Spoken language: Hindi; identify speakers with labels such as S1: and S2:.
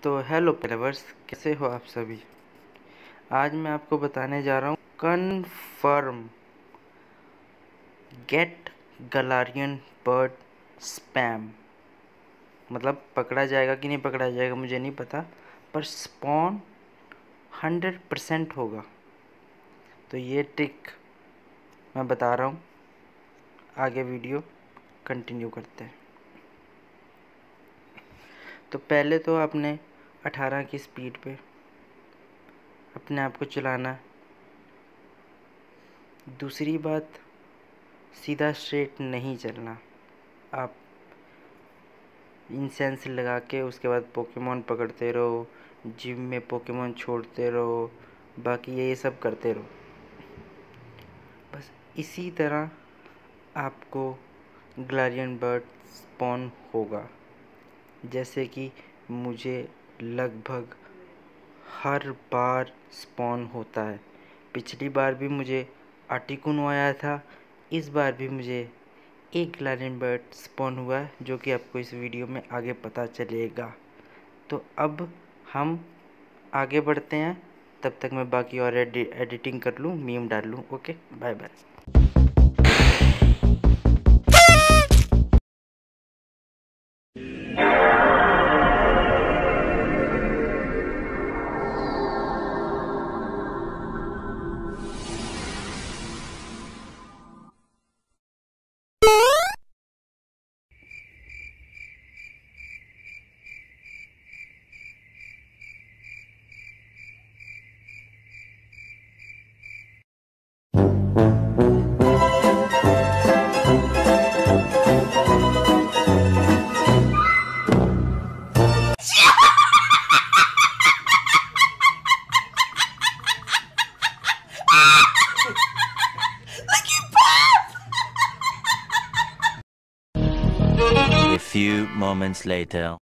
S1: तो हेलो लवर्स, कैसे हो आप सभी। आज मैं आपको बताने जा रहा हूँ कन्फर्म गेट गलारियन बर्ड स्पैम। मतलब पकड़ा जाएगा कि नहीं पकड़ा जाएगा मुझे नहीं पता, पर स्पॉन 100% होगा। तो ये ट्रिक मैं बता रहा हूँ, आगे वीडियो कंटिन्यू करते हैं। तो पहले तो आपने 18 की स्पीड पे अपने आप को चलाना है। दूसरी बात, सीधा स्ट्रेट नहीं चलना। आप इंसेंस लगा के उसके बाद पोकेमॉन पकड़ते रहो, जिम में पोकेमॉन छोड़ते रहो, बाकी ये सब करते रहो। बस इसी तरह आपको ग्लारियन बर्ड स्पॉन होगा, जैसे कि मुझे लगभग हर बार स्पॉन होता है। पिछली बार भी मुझे आर्टिकुनो आया था, इस बार भी मुझे एक ग्लारियन बर्ड स्पॉन हुआ है, जो कि आपको इस वीडियो में आगे पता चलेगा। तो अब हम आगे बढ़ते हैं, तब तक मैं बाकी और एडिटिंग कर लूँ, मीम डाल लूँ। Okay, bye bye.
S2: A few moments later.